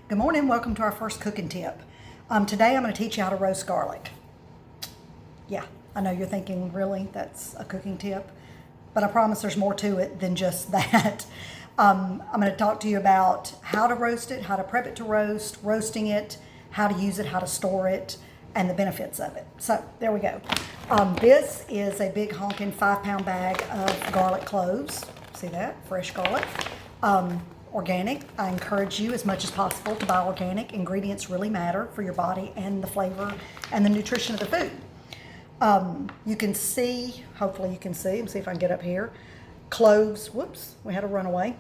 Good morning, welcome to our first cooking tip. Today I'm going to teach you how to roast garlic. Yeah, I know you're thinking, really, that's a cooking tip? But I promise there's more to it than just that. I'm going to talk to you about how to roast it, how to prep it to roast, roasting it, how to use it, how to store it, and the benefits of it. So there we go. This is a big honking 5-pound bag of garlic cloves. See that? Fresh garlic. Organic. I encourage you as much as possible to buy organic. Ingredients really matter for your body and the flavor and the nutrition of the food. You can see, hopefully you can see, let me see if I can get up here. Cloves, whoops, we had a runaway.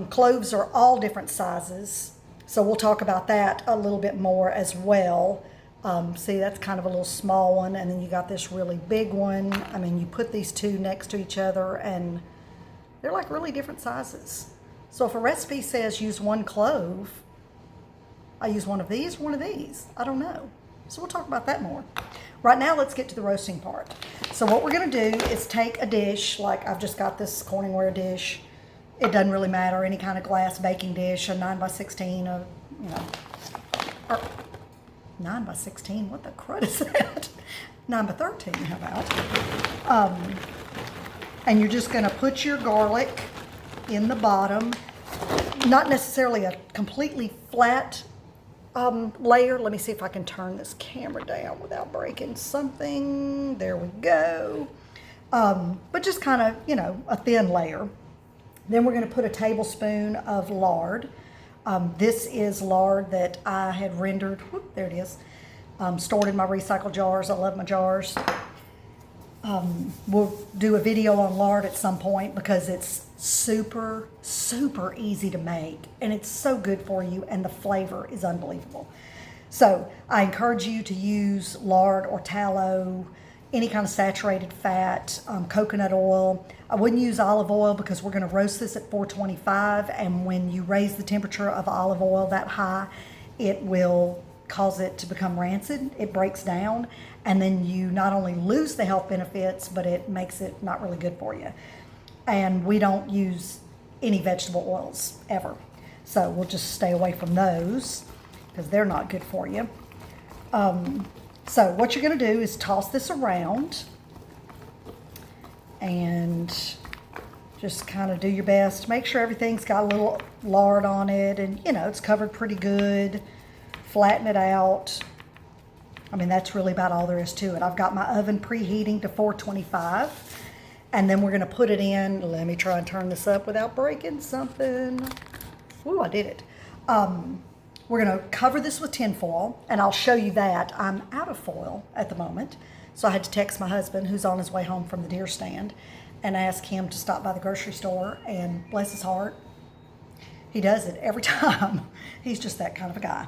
Cloves are all different sizes, so we'll talk about that a little bit more as well. See, that's kind of a little small one, and then you got this really big one. I mean, you put these two next to each other and they're like really different sizes. So if a recipe says use 1 clove, I use one of these, one of these. I don't know. So we'll talk about that more. Right now, let's get to the roasting part. So what we're going to do is take a dish, like I've just got this Corningware dish. It doesn't really matter, any kind of glass baking dish, a 9x16, or 9x16, what the crud is that? 9x13, how about? And you're just going to put your garlic in the bottom, not necessarily a completely flat layer. Let me see if I can turn this camera down without breaking something. There we go. But just kind of, a thin layer. Then we're going to put a tablespoon of lard. This is lard that I had rendered, whoop, there it is, stored in my recycle jars. I love my jars. We'll do a video on lard at some point because it's super, super easy to make and it's so good for you and the flavor is unbelievable. So I encourage you to use lard or tallow, any kind of saturated fat, coconut oil. I wouldn't use olive oil because we're going to roast this at 425, and when you raise the temperature of olive oil that high, it will cause it to become rancid. It breaks down, and then you not only lose the health benefits, but it makes it not really good for you. And we don't use any vegetable oils ever, so we'll just stay away from those because they're not good for you. So what you're going to do is toss this around and just kind of do your best. Make sure everything's got a little lard on it and it's covered pretty good. Flatten it out. I mean, that's really about all there is to it. I've got my oven preheating to 425, and then we're going to put it in. Let me try and turn this up without breaking something. Ooh, I did it. We're going to cover this with tin foil, and I'll show you that. I'm out of foil at the moment, so I had to text my husband, who's on his way home from the deer stand, and ask him to stop by the grocery store, and bless his heart, he does it every time. He's just that kind of a guy.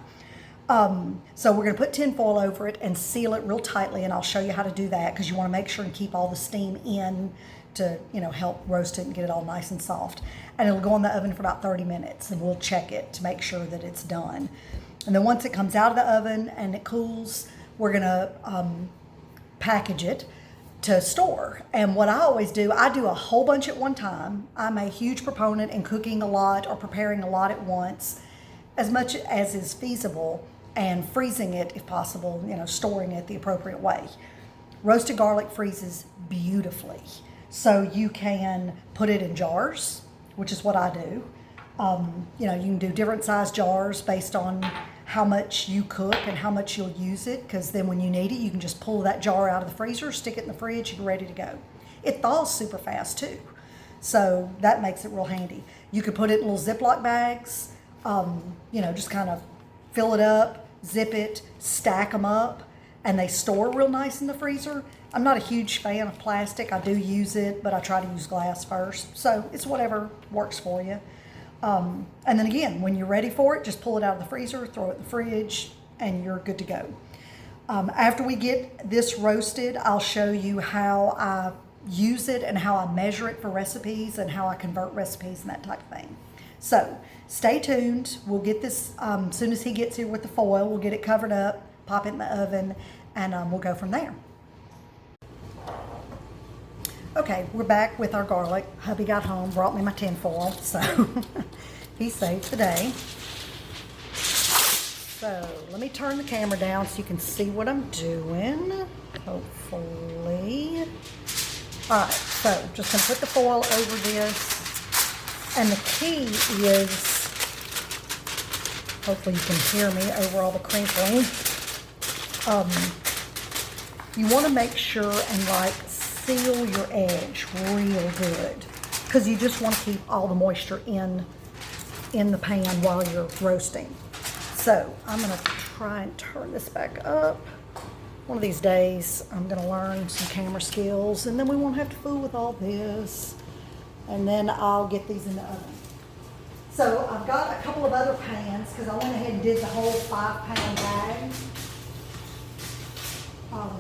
So we're going to put tin foil over it and seal it real tightly, and I'll show you how to do that because you want to make sure and keep all the steam in to, help roast it and get it all nice and soft. And it'll go in the oven for about 30 minutes, and we'll check it to make sure that it's done. And then once it comes out of the oven and it cools, we're going to package it to store. And what I always do, I do a whole bunch at one time. I'm a huge proponent in cooking a lot or preparing a lot at once, as much as is feasible, and freezing it if possible, storing it the appropriate way. Roasted garlic freezes beautifully. So you can put it in jars, which is what I do. You can do different size jars based on how much you cook and how much you'll use it, because then when you need it, you can just pull that jar out of the freezer, stick it in the fridge, you're ready to go. It thaws super fast too, so that makes it real handy. You could put it in little Ziploc bags, just kind of fill it up, zip it, stack them up, and they store real nice in the freezer. I'm not a huge fan of plastic. I do use it, but I try to use glass first. So it's whatever works for you. And then again, when you're ready for it, just pull it out of the freezer, throw it in the fridge, and you're good to go. After we get this roasted, I'll show you how I use it and how I measure it for recipes and how I convert recipes and that type of thing. So stay tuned. We'll get this, as soon as he gets here with the foil, we'll get it covered up, pop it in the oven, and we'll go from there. Okay, we're back with our garlic. Hubby got home, brought me my tin foil, so he saved the day. So let me turn the camera down so you can see what I'm doing, hopefully. All right, so just gonna put the foil over this. And the key is, hopefully you can hear me over all the crinkling. You wanna make sure and like seal your edge real good, because you just wanna keep all the moisture in the pan while you're roasting. So I'm gonna try and turn this back up. One of these days, I'm gonna learn some camera skills, and then we won't have to fool with all this. And then I'll get these in the oven. So I've got a couple of other pans, because I went ahead and did the whole 5-pound bag. Oh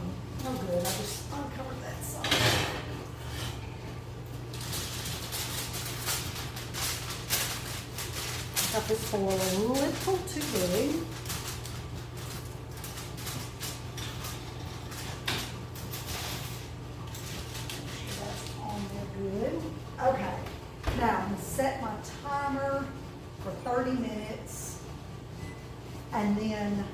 good, I just uncovered that side. Got this foil a little too big. That's on there good. Okay, now I'm gonna set my timer for 30 minutes, and then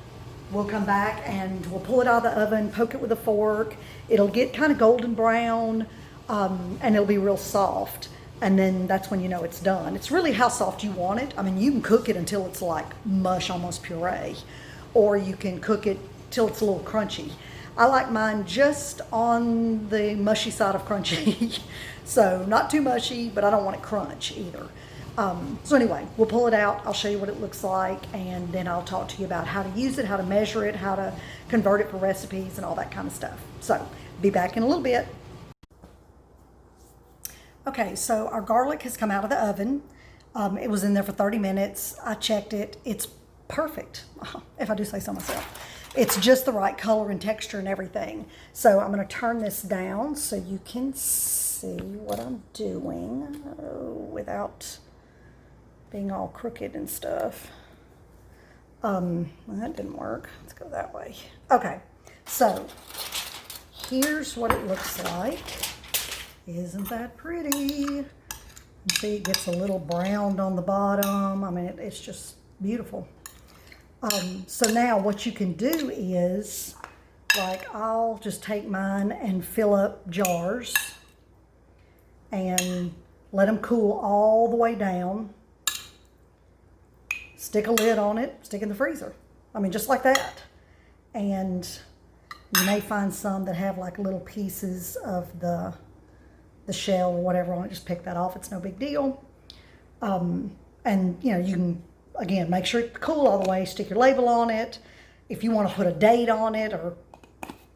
we'll come back and we'll pull it out of the oven, poke it with a fork. It'll get kind of golden brown, and it'll be real soft. And then that's when you know it's done. It's really how soft you want it. I mean, you can cook it until it's like mush, almost puree, or you can cook it till it's a little crunchy. I like mine just on the mushy side of crunchy. So not too mushy, but I don't want it crunch either. So anyway, we'll pull it out. I'll show you what it looks like, and then I'll talk to you about how to use it, how to measure it, how to convert it for recipes and all that kind of stuff. So be back in a little bit. Okay, so our garlic has come out of the oven. It was in there for 30 minutes. I checked it. It's perfect, if I do say so myself. It's just the right color and texture and everything. So I'm going to turn this down so you can see what I'm doing without being all crooked and stuff. Well, that didn't work. Let's go that way. Okay, so here's what it looks like. Isn't that pretty? You see it gets a little browned on the bottom. I mean, it's just beautiful. So now what you can do is, like, I'll just take mine and fill up jars and let them cool all the way down. Stick a lid on it, stick in the freezer. I mean, just like that. And you may find some that have like little pieces of the shell or whatever on it. Just pick that off. It's no big deal. And you know, you can, again, make sure it's cool all the way. Stick your label on it. If you want to put a date on it, or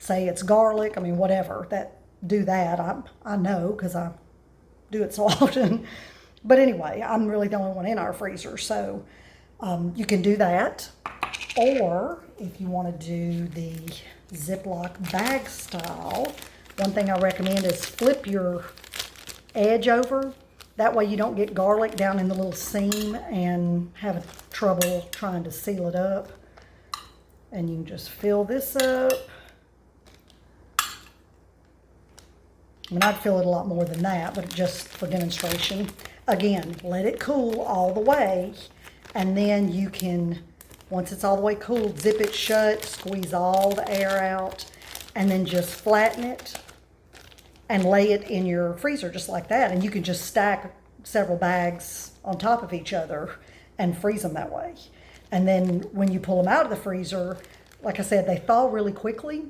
say it's garlic, I mean, whatever, do that. I know, because I do it so often. But anyway, I'm really the only one in our freezer, so you can do that. Or if you want to do the Ziploc bag style, one thing I recommend is flip your edge over. That way you don't get garlic down in the little seam and have trouble trying to seal it up. And you can just fill this up. I mean, I'd fill it a lot more than that, but just for demonstration. Again, let it cool all the way, and then you can, once it's all the way cooled, zip it shut, squeeze all the air out, and then just flatten it and lay it in your freezer just like that. And you can just stack several bags on top of each other and freeze them that way. And then when you pull them out of the freezer, like I said, they thaw really quickly.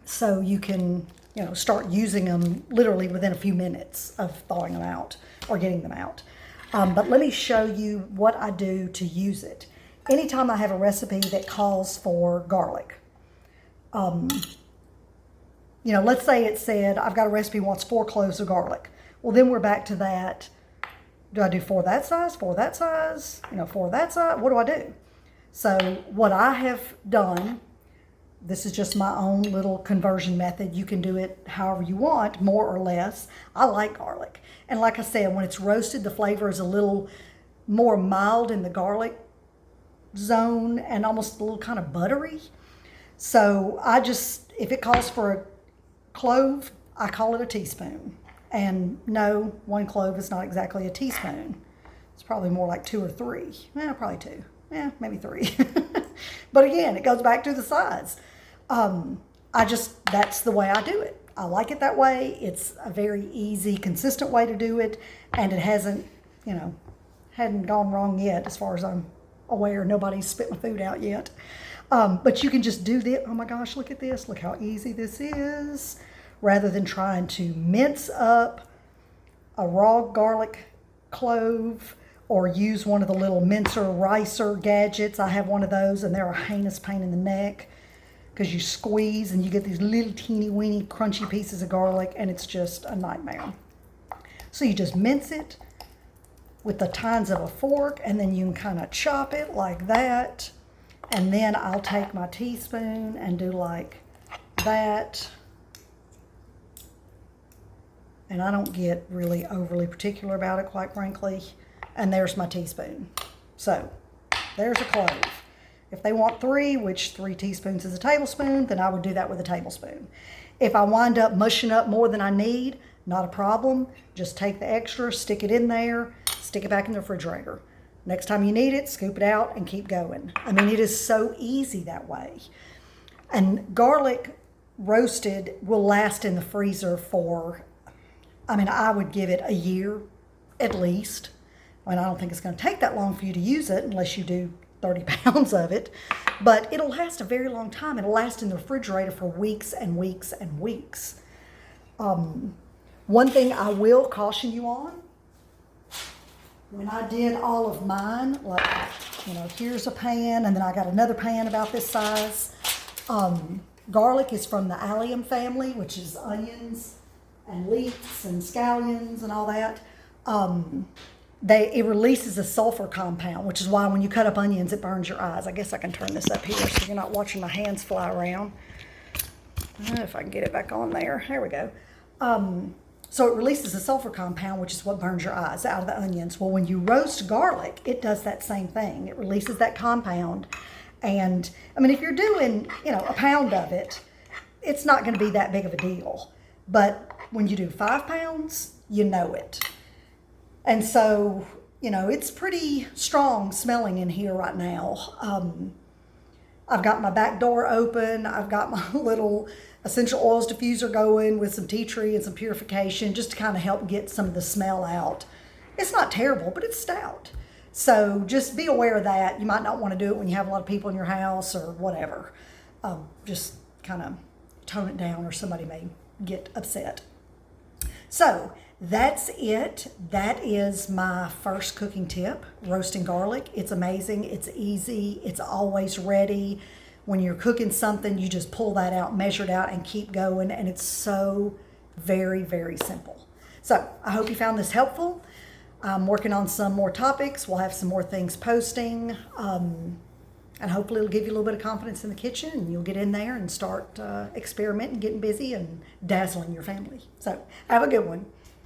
So you can, you know, start using them literally within a few minutes of thawing them out or getting them out. But let me show you what I do to use it. Anytime I have a recipe that calls for garlic, you know, let's say it said, I've got a recipe wants 4 cloves of garlic. Well, then we're back to that. Do I do 4 that size, 4 that size, you know, 4 that size? What do I do? So what I have done, this is just my own little conversion method. You can do it however you want, more or less. I like garlic. And like I said, when it's roasted, the flavor is a little more mild in the garlic zone and almost a little kind of buttery. So I just, if it calls for a clove, I call it a teaspoon. And no, 1 clove is not exactly a teaspoon. It's probably more like 2 or 3. Probably 2. Maybe 3. But again, it goes back to the size. That's the way I do it. I like it that way. It's a very easy, consistent way to do it. And it hasn't, hadn't gone wrong yet as far as I'm aware. Nobody's spit my food out yet. But you can just do this. Oh my gosh, look at this. Look how easy this is. Rather than trying to mince up a raw garlic clove or use one of the little mincer ricer gadgets. I have one of those and they're a heinous pain in the neck because you squeeze and you get these little teeny weeny crunchy pieces of garlic and it's just a nightmare. So you just mince it with the tines of a fork and then you can kind of chop it like that. And then I'll take my teaspoon and do like that. And I don't get really overly particular about it, quite frankly. And there's my teaspoon. So there's a clove. If they want 3, which 3 teaspoons is a tablespoon, then I would do that with a tablespoon. If I wind up mushing up more than I need, not a problem. Just take the extra, stick it in there, stick it back in the refrigerator. Next time you need it, scoop it out and keep going. I mean, it is so easy that way. And garlic roasted will last in the freezer for, I would give it a year at least. I don't think it's going to take that long for you to use it unless you do 30 pounds of it. But it'll last a very long time. It'll last in the refrigerator for weeks and weeks and weeks. One thing I will caution you on, when I did all of mine, like, here's a pan, and then I got another pan about this size. Garlic is from the allium family, which is onions and leeks and scallions and all that. It releases a sulfur compound, which is why when you cut up onions, it burns your eyes. I guess I can turn this up here so you're not watching my hands fly around. If I can get it back on there. There we go. So it releases a sulfur compound, which is what burns your eyes out of the onions. Well, when you roast garlic, it does that same thing. It releases that compound. And, if you're doing, a pound of it, it's not going to be that big of a deal. But when you do 5 pounds, you know it. And so, it's pretty strong smelling in here right now. I've got my back door open. I've got my little essential oils diffuser going with some tea tree and some purification just to kind of help get some of the smell out. It's not terrible, but it's stout. So just be aware of that. You might not want to do it when you have a lot of people in your house or whatever. Just kind of tone it down or somebody may get upset. So that's it. That is my first cooking tip, roasting garlic. It's amazing. It's easy. It's always ready. When you're cooking something, you just pull that out, measure it out, and keep going. And it's so very, very simple. So I hope you found this helpful. I'm working on some more topics. We'll have some more things posting. And hopefully it'll give you a little bit of confidence in the kitchen and you'll get in there and start experimenting, getting busy, and dazzling your family. So have a good one.